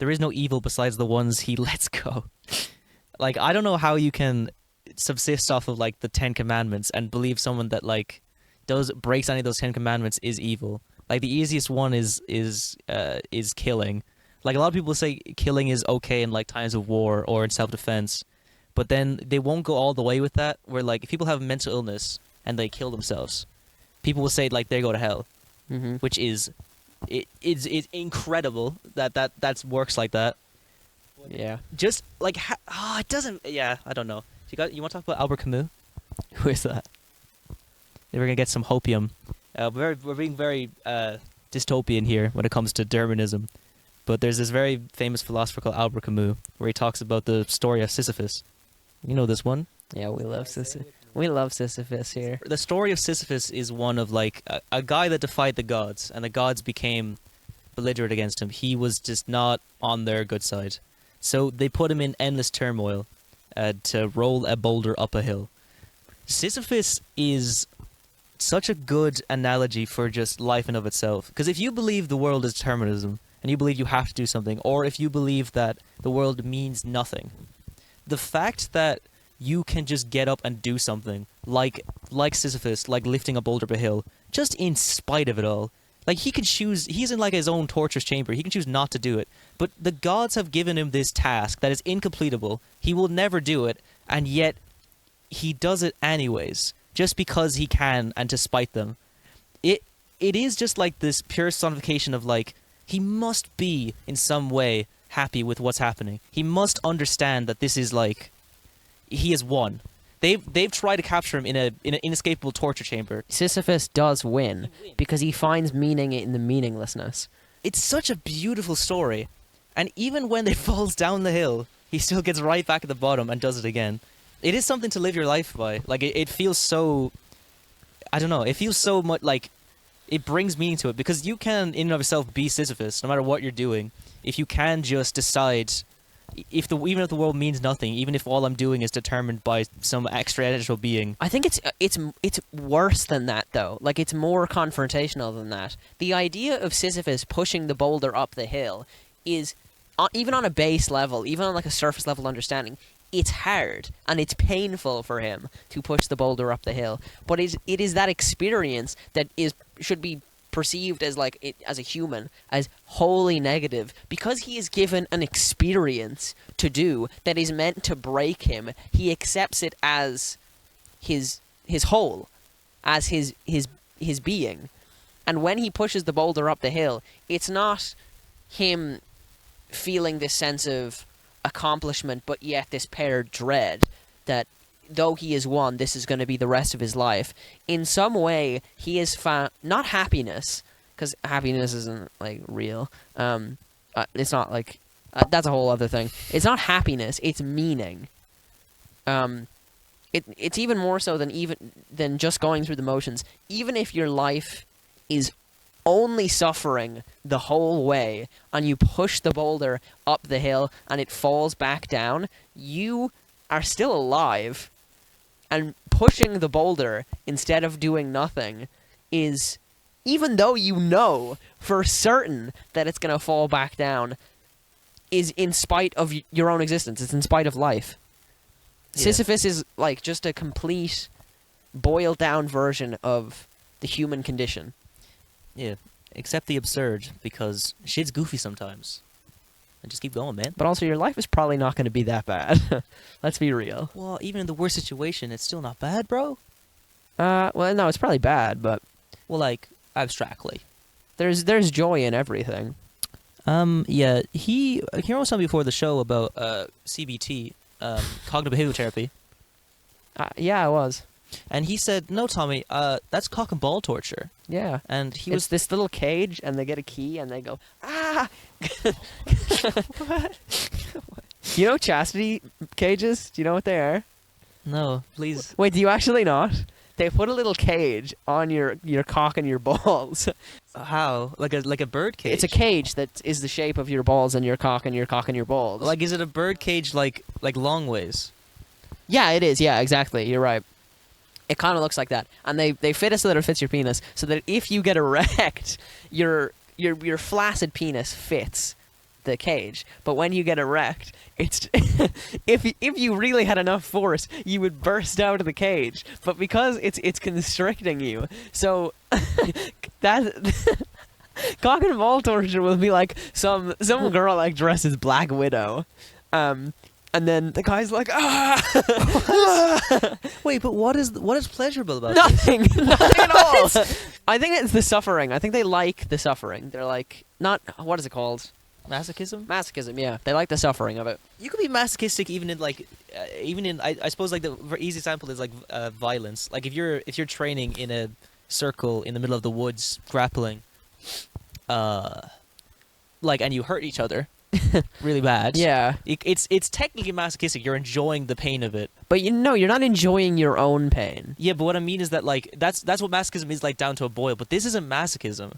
evil besides the ones he lets go. Like, I don't know how you can subsist off of like the 10 Commandments and believe someone that like breaks any of those 10 Commandments is evil. Like, the easiest one is killing. Like, a lot of people say killing is okay in like times of war or in self-defense, but then they won't go all the way with that, where like if people have mental illness and they kill themselves, people will say like they go to hell. Which is it's incredible that works like that. Yeah. Just like it doesn't. Yeah, I don't know. You want to talk about Albert Camus? Who is that? We're gonna get some hopium. We're being very dystopian here when it comes to determinism. But there's this very famous philosopher called Albert Camus where he talks about the story of Sisyphus. You know this one? Yeah, we love Sisyphus. We love Sisyphus here. The story of Sisyphus is one of like a guy that defied the gods, and the gods became belligerent against him. He was just not on their good side. So they put him in endless turmoil to roll a boulder up a hill. Sisyphus is such a good analogy for just life in of itself. Because if you believe the world is determinism, and you believe you have to do something, or if you believe that the world means nothing, the fact that you can just get up and do something, like like Sisyphus, like lifting a boulder up a hill, just in spite of it all. Like, he could choose, he's in like his own torture chamber, he can choose not to do it. But the gods have given him this task that is incompletable. He will never do it, and yet he does it anyways, just because he can and to spite them. It is just like this pure personification of like, he must be in some way happy with what's happening. He must understand that this is like, he has won. They've tried to capture him in an inescapable torture chamber. Sisyphus does win because he finds meaning in the meaninglessness. It's such a beautiful story. And even when they falls down the hill, he still gets right back at the bottom and does it again. It is something to live your life by. Like, it feels so... I don't know. It feels so much like... It brings meaning to it. Because you can, in and of yourself, be Sisyphus, no matter what you're doing. If you can just decide... even if the world means nothing, even if all I'm doing is determined by some extraterrestrial being. I think it's worse than that, though. Like, it's more confrontational than that. The idea of Sisyphus pushing the boulder up the hill is, even on a base level, even on like a surface level understanding, it's hard and it's painful for him to push the boulder up the hill. But it is that experience that should be perceived as as a human as wholly negative, because he is given an experience to do that is meant to break him. He accepts it as his whole, as his being. And when he pushes the boulder up the hill, it's not him feeling this sense of accomplishment, but yet this paired dread that though he has won, this is going to be the rest of his life. In some way, he has found, not happiness, because happiness isn't, like, real. It's not, like, that's a whole other thing. It's not happiness, it's meaning. It's even more so than just going through the motions. Even if your life is only suffering the whole way, and you push the boulder up the hill, and it falls back down, you are still alive. And pushing the boulder instead of doing nothing is, even though you know for certain that it's going to fall back down, is in spite of your own existence. It's in spite of life. Yeah. Sisyphus is like just a complete boiled down version of the human condition. Yeah, except the absurd, because shit's goofy sometimes. And just keep going, man. But also, your life is probably not going to be that bad. Let's be real. Well, even in the worst situation, it's still not bad, bro. Well, no, it's probably bad, but... Well, like, abstractly. There's joy in everything. Yeah, he was talking before the show about CBT, cognitive behavioral therapy. Yeah, I was. And he said, no, Tommy, that's cock and ball torture. Yeah. And he was this little cage, and they get a key, and they go, ah! What? You know chastity cages? Do you know what they are? No, please. Wait, do you actually not? They put a little cage on your cock and your balls. How? Like a bird cage? It's a cage that is the shape of your balls and your cock and your balls. Like, is it a bird cage like long ways? Yeah, it is. Yeah, exactly. You're right. It kind of looks like that. And they fit it so that it fits your penis, so that if you get erect, your flaccid penis fits the cage. But when you get erect, it's if you really had enough force, you would burst out of the cage. But because it's constricting you, so that cock and ball torture will be like some girl like dressed as Black Widow, and then the guy's like, ah! Wait, but what is pleasurable about Nothing. Nothing at all. I think it's the suffering. I think they like the suffering. They're like, not, what is it called? Masochism? Masochism, yeah. They like the suffering of it. You could be masochistic even in like, I suppose like the easy example is like violence. Like if you're training in a circle in the middle of the woods grappling, like, and you hurt each other really bad. Yeah. It's technically masochistic. You're enjoying the pain of it. But you're not enjoying your own pain. Yeah, but what I mean is that like that's what masochism is like down to a boil. But this isn't masochism.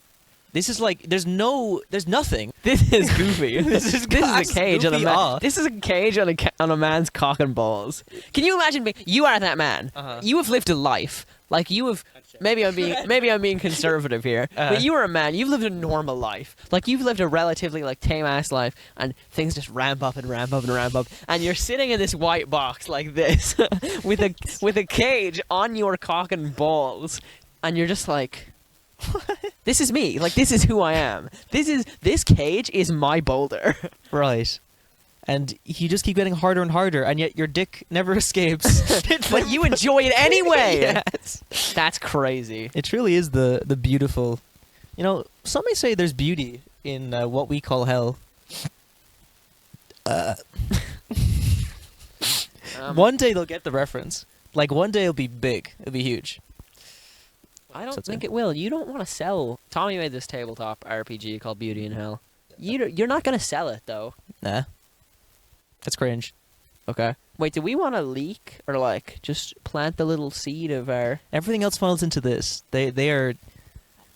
This is like there's nothing. This is goofy. This is a cage on a goofy man. off. This is a cage on a man's cock and balls. Can you imagine being? You are that man. You have lived a life. Like you have. Maybe I'm being conservative here, but you are a man. You've lived a normal life. Like you've lived a relatively like tame ass life, and things just ramp up and ramp up and ramp up, and you're sitting in this white box like this with a cage on your cock and balls, and you're just like. This is me. Like this is who I am. This cage is my boulder. Right. And you just keep getting harder and harder, and yet your dick never escapes. But you enjoy it anyway. Yes. That's crazy. It truly is the beautiful. You know, some may say there's beauty in what we call hell. One day they'll get the reference. Like one day it'll be big. It'll be huge. I don't think it will. You don't want to sell. Tommy made this tabletop RPG called Beauty in Hell. You're not going to sell it, though. Nah. That's cringe. Okay. Wait, do we want to leak or, like, just plant the little seed of our... Everything else funnels into this. They are...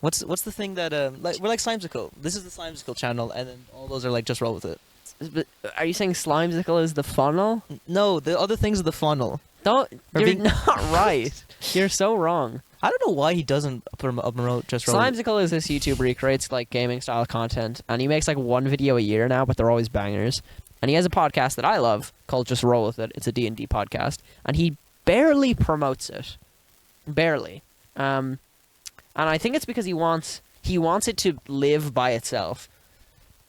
What's the thing that... we're like Slimesicle. This is the Slimesicle channel, and then all those are like, just roll with it. But are you saying Slimesicle is the funnel? No, the other things are the funnel. You're not right. You're so wrong. I don't know why he doesn't promote just roll. Slimesicle is this YouTuber. He creates like gaming style content, and he makes like one video a year now, but they're always bangers. And he has a podcast that I love called Just Roll With It. It's a D&D podcast, and he barely promotes it, barely. And I think it's because he wants it to live by itself.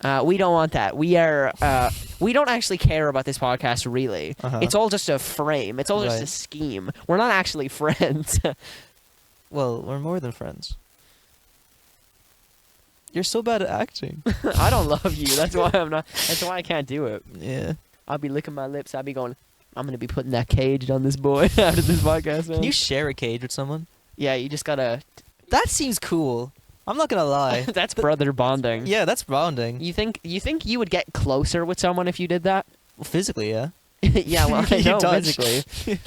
We don't want that. We don't actually care about this podcast really. It's all just a frame. It's all just a scheme. We're not actually friends. Well, we're more than friends. You're so bad at acting. I don't love you. That's why I'm not. That's why I can't do it. Yeah. I'll be licking my lips. I'll be going. I'm gonna be putting that cage on this boy after this podcast. Man. Can you share a cage with someone? Yeah, you just gotta. That seems cool. I'm not gonna lie. That's brother bonding. Yeah, that's bonding. You think you would get closer with someone if you did that? Well, physically, yeah. Yeah, well, I know touch. physically.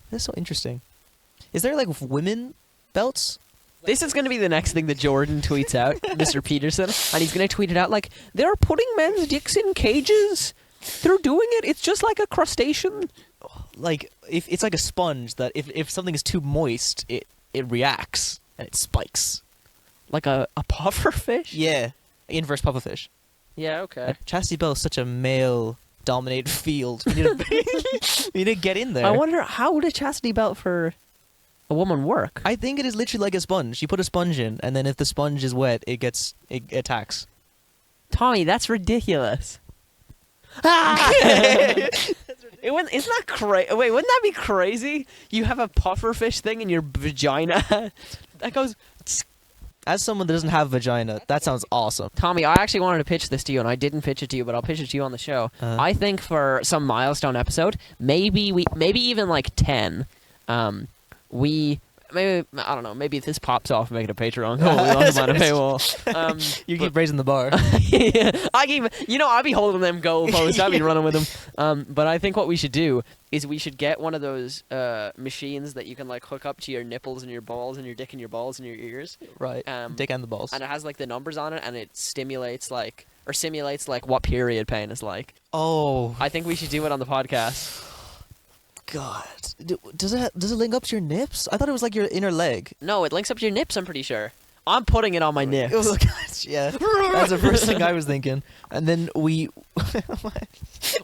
That's so interesting. Is there like women belts? This is going to be the next thing that Jordan tweets out, Mr. Peterson, and he's going to tweet it out like, they're putting men's dicks in cages. They're doing it. It's just like a crustacean. Like, if it's like a sponge that if something is too moist, it reacts and it spikes. Like a puffer fish? Yeah. Inverse pufferfish. Yeah, okay. Like, chastity belt is such a male-dominated field. You need to get in there. I wonder, how would a chastity belt for a woman work? I think it is literally like a sponge. You put a sponge in, and then if the sponge is wet, it attacks. Tommy, that's ridiculous. Isn't that crazy? Wait, wouldn't that be crazy? You have a pufferfish thing in your vagina that goes. As someone that doesn't have a vagina, that sounds awesome. Tommy, I actually wanted to pitch this to you, and I didn't pitch it to you, but I'll pitch it to you on the show. I think for some milestone episode, maybe even like 10, maybe, I don't know, maybe if this pops off and make it a Patreon. Oh, we lost him on a paywall. You keep raising the bar. Yeah, I'll be holding them goalposts. I'll be running with them. But I think what we should do is we should get one of those machines that you can like hook up to your nipples and your balls and your dick and your balls and your ears. Right. Dick and the balls. And it has like the numbers on it, and it simulates like what period pain is like. Oh. I think we should do it on the podcast. God, does it link up to your nips? I thought it was like your inner leg. No, it links up to your nips. I'm pretty sure. I'm putting it on my nips. Yeah, that's the first thing I was thinking. And then we.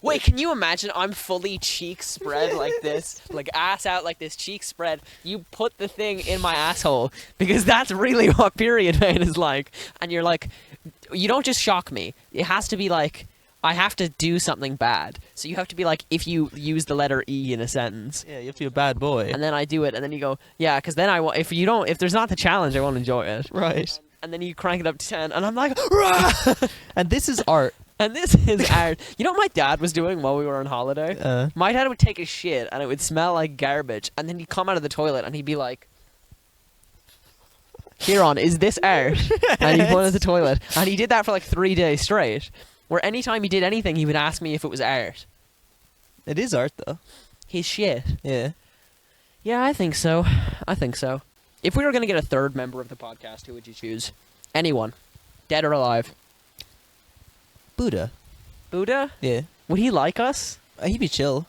Wait, can you imagine? I'm fully cheek spread like this, like ass out like this, cheek spread. You put the thing in my asshole because that's really what period pain is like. And you're like, you don't just shock me. It has to be like. I have to do something bad. So you have to be like, if you use the letter E in a sentence. Yeah, you have to be a bad boy. And then I do it, and then you go, yeah, because then if there's not the challenge, I won't enjoy it. Right. And then you crank it up to 10, and I'm like, rah! And this is art. And this is art. You know what my dad was doing while we were on holiday? My dad would take a shit, and it would smell like garbage, and then he'd come out of the toilet, and he'd be like, Kieran, is this art? And he'd put it in the toilet. And he did that for like 3 days straight. Where anytime he did anything, he would ask me if it was art. It is art, though. His shit. Yeah. Yeah, I think so. If we were going to get a third member of the podcast, who would you choose? Anyone. Dead or alive. Buddha. Buddha? Yeah. Would he like us? He'd be chill.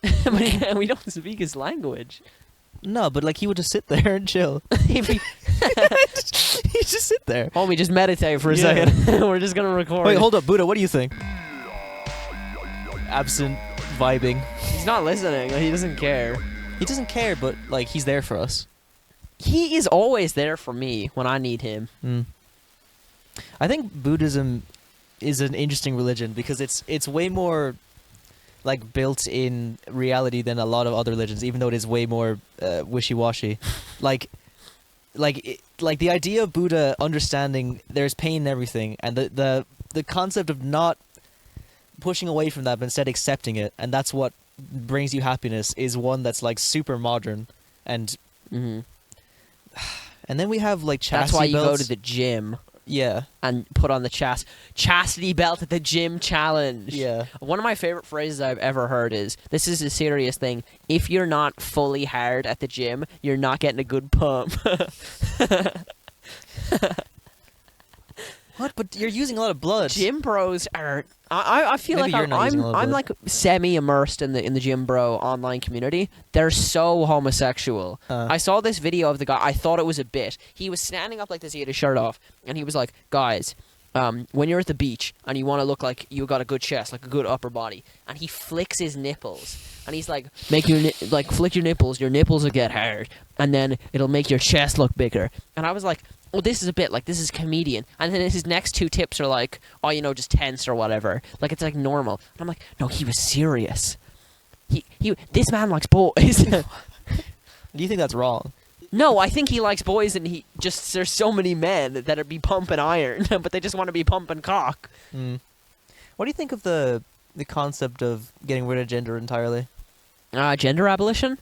We don't speak his language. No, but like he would just sit there and chill. He'd be- He'd just sit there. Homie, just meditate for a Yeah. second. We're just going to record. Wait, hold up, Buddha. What do you think? Absent, vibing. He's not listening. He doesn't care. He doesn't care, but like he's there for us. He is always there for me when I need him. I think Buddhism is an interesting religion because it's way more like built in reality than a lot of other religions, even though it is way more wishy-washy. like the idea of Buddha understanding there's pain in everything, and the concept of not pushing away from that but instead accepting it, and that's what brings you happiness, is one that's like super modern. And Mm-hmm. and then we have like chastity That's why you belts. go to the gym Yeah. and put on the chastity belt at the gym challenge. Yeah. One of my favorite phrases I've ever heard is, this is a serious thing, if you're not fully hard at the gym, you're not getting a good pump. What? But you're using a lot of blood. Gym bros are... I feel Maybe like you're not using a lot of I'm blood. like semi-immersed in the gym bro online community. They're so homosexual. I saw this video of the guy. I thought it was a bit. He was standing up like this. He had his shirt off. And he was like, guys, when you're at the beach and you want to look like you got a good chest, like a good upper body, and he flicks his nipples. And he's like, flick your nipples will get hard. And then it'll make your chest look bigger. And I was like, oh, this is a bit, like, this is comedian. And then his next two tips are like, oh, just tense or whatever. Like, it's like normal. And I'm like, no, he was serious. This man likes boys. Do you think that's wrong? No, I think he likes boys, and there's so many men that be pumping iron, but they just want to be pumping cock. What do you think of the concept of getting rid of gender entirely? Gender abolition?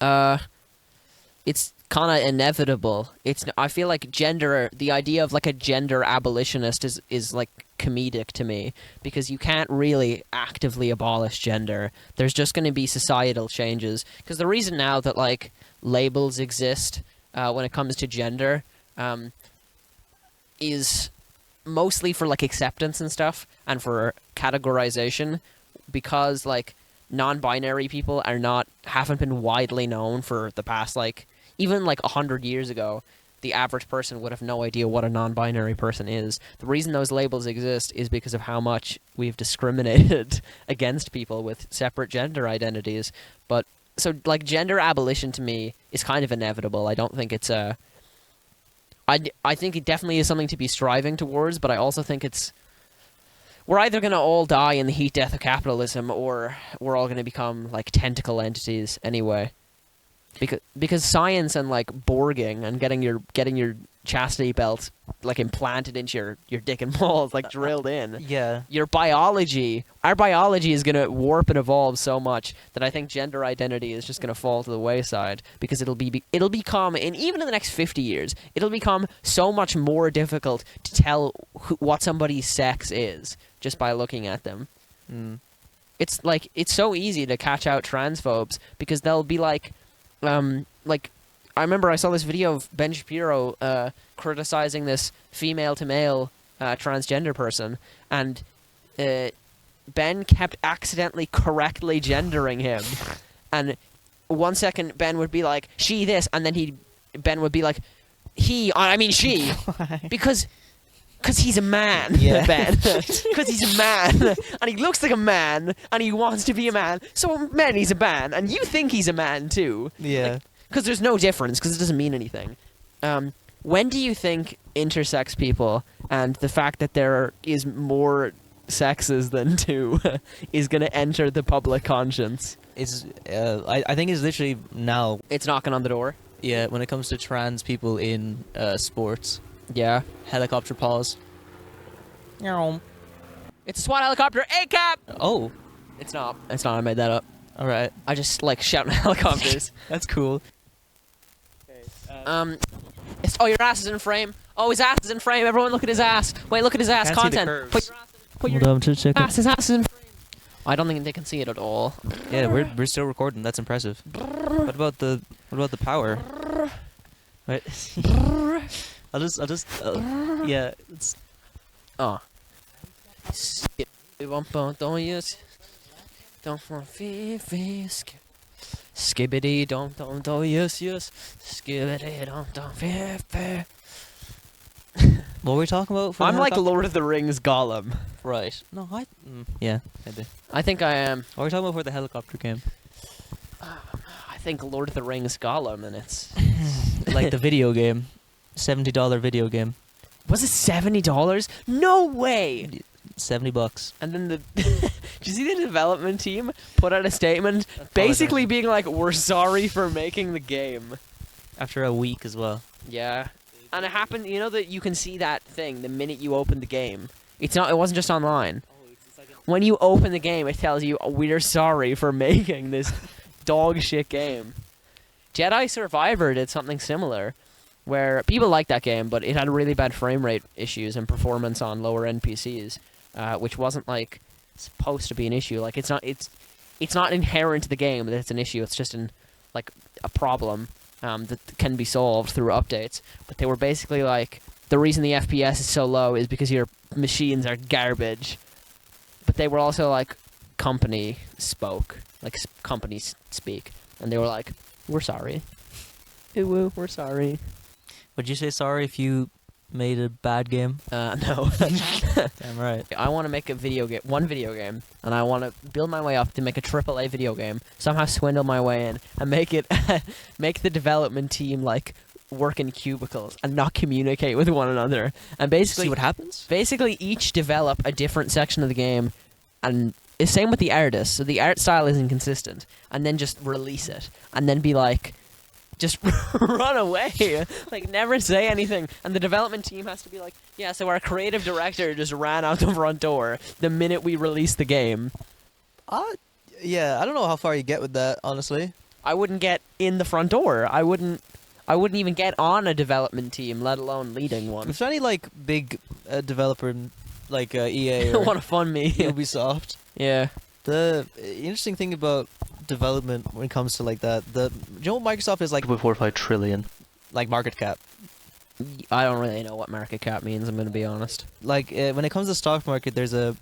It's kind of inevitable. I feel like the idea of like a gender abolitionist is like comedic to me, because you can't really actively abolish gender. There's just going to be societal changes, because the reason now that like labels exist when it comes to gender is mostly for like acceptance and stuff, and for categorization, because like non-binary people haven't been widely known for the past, like, even like 100 years ago. The average person would have no idea what a non-binary person is. The reason those labels exist is because of how much we've discriminated against people with separate gender identities. But so like gender abolition to me is kind of inevitable. I don't think it's I think it definitely is something to be striving towards, but I also think we're either going to all die in the heat death of capitalism, or we're all going to become like tentacle entities anyway. Because science and like Borging and getting your chastity belt like implanted into your dick and balls, like drilled in. Yeah. Our biology is going to warp and evolve so much that I think gender identity is just going to fall to the wayside, because it'll become, and even in the next 50 years, it'll become so much more difficult to tell what somebody's sex is just by looking at them. It's so easy to catch out transphobes, because they'll be like I remember I saw this video of Ben Shapiro criticizing this female-to-male transgender person, and Ben kept accidentally correctly gendering him. And 1 second Ben would be like, she this, and then Ben would be like, she, because he's a man, yeah. Ben. Because he's a man, and he looks like a man, and he wants to be a man. So, man, he's a man, and you think he's a man, too. Yeah. Because there's no difference, because it doesn't mean anything. When do you think intersex people, and the fact that there is more sexes than two, is going to enter the public conscience? I think it's literally now. It's knocking on the door? Yeah, when it comes to trans people in sports. Yeah. Helicopter pause. It's a SWAT helicopter, ACAP! Oh. It's not, I made that up. Alright. I just like shouting helicopters. That's cool. Your ass is in frame. Oh, his ass is in frame. Everyone look at his ass. Wait, look at his ass. Can't see the Content. curves. Put your ass. His ass is in frame. I don't think they can see it at all. Yeah, we're still recording. That's impressive. What about the power? Right. I'll just. Yeah. It's. Oh. Don't use. Don't Skibidi don't yes. Skibidi don't fear. What were we talking about? I'm like Lord of the Rings Gollum. Right. No, yeah, maybe. I think I am. What were we talking about for the helicopter game? I think Lord of the Rings Gollum, and it's Like the video game. $70 video game. was it $70? No way. $70. And then did you see the development team put out a statement basically being like, "We're sorry for making the game." After a week as well. Yeah. And it happened, you know that you can see that thing the minute you open the game. It wasn't just online. When you open the game, it tells you, "We're sorry for making this dog shit game." Jedi Survivor did something similar, where people liked that game, but it had really bad frame rate issues and performance on lower end PCs, which wasn't like supposed to be an issue. Like it's not inherent to the game that it's an issue. It's just like a problem that can be solved through updates. But they were basically like, the reason the FPS is so low is because your machines are garbage. But they were also like company spoke, like companies speak, and they were like, "We're sorry. Ooh, we're sorry." Would you say sorry if you made a bad game? No. Damn right. I want to make one video game, and I want to build my way up to make a AAA video game. Somehow swindle my way in and make the development team like work in cubicles and not communicate with one another. And basically, see what happens. Basically, each develop a different section of the game, and the same with the artist. So the art style is inconsistent, and then just release it, and then be like, just run away, like never say anything. And the development team has to be like, "Yeah, so our creative director just ran out the front door the minute we released the game." Yeah, I don't know how far you get with that, honestly. I wouldn't get in the front door. I wouldn't even get on a development team, let alone leading one. If there's any like big developer like EA or Want to fund me? Ubisoft, Yeah. the interesting thing about development when it comes to like that, you know what Microsoft is like? 4.5 trillion, like market cap. I don't really know what market cap means. I'm going to be honest. Like when it comes to stock market, there's a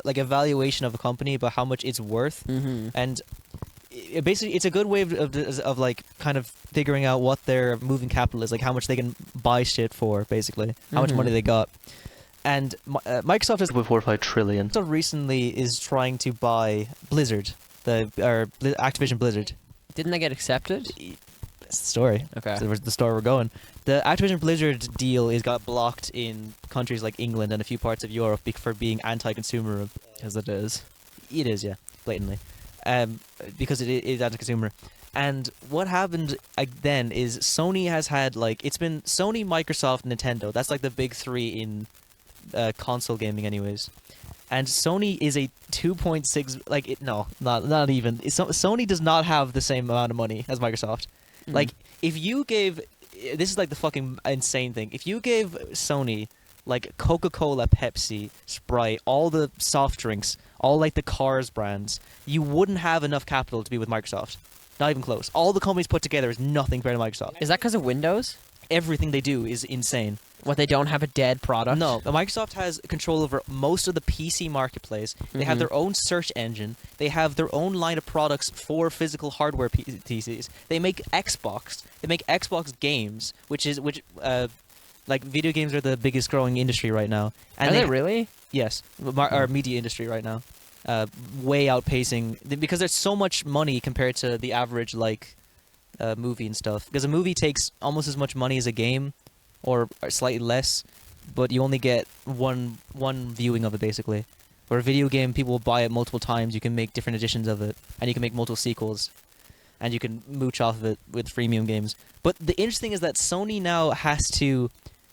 like a valuation of a company about how much it's worth, and basically it's a good way of like kind of figuring out what their moving capital is, like how much they can buy shit for, basically how much money they got. And Microsoft is 4.5 trillion. So recently is trying to buy Blizzard, Activision Blizzard. Didn't they get accepted? That's the story. Okay. So the story we're going. The Activision Blizzard deal got blocked in countries like England and a few parts of Europe for being anti-consumer. As it is. It is, yeah, blatantly. Because it is anti-consumer. And what happened then is Sony has had like, it's been Sony, Microsoft, Nintendo. That's like the big three in console gaming anyways. And Sony is a 2.6, like, not even. Sony does not have the same amount of money as Microsoft. Like, if you gave, this is like the fucking insane thing. If you gave Sony like Coca-Cola, Pepsi, Sprite, all the soft drinks, all like the Cars brands, you wouldn't have enough capital to be with Microsoft. Not even close. All the companies put together is nothing compared to Microsoft. Is that because of Windows? Everything they do is insane. What, they don't have a dead product? No, Microsoft has control over most of the PC marketplace. They have their own search engine. They have their own line of products for physical hardware PCs. They make Xbox. They make Xbox games, which like video games are the biggest growing industry right now. And Are they really? Yes, our media industry right now, way outpacing, because there's so much money compared to the average like movie and stuff. Because a movie takes almost as much money as a game, or slightly less, but you only get one viewing of it basically. For a video game, people will buy it multiple times. You can make different editions of it, and you can make multiple sequels, and you can mooch off of it with freemium games. But the interesting is that Sony now has to.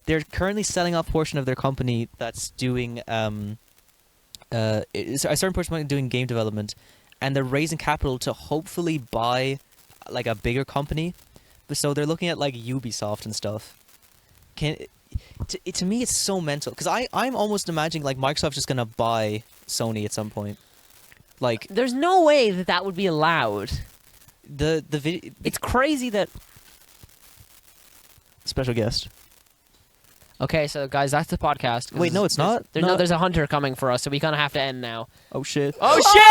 They're currently selling off a portion of their company that's doing a certain portion doing game development, and they're raising capital to hopefully buy like a bigger company. So they're looking at like Ubisoft and stuff. To me, it's so mental because I'm almost imagining like Microsoft's just gonna buy Sony at some point. Like, there's no way that would be allowed. the video. It's crazy that special guest. Okay, so guys, that's the podcast. 'cause Wait, no, it's not. There's a hunter coming for us, so we kind of have to end now. Oh shit. Oh shit!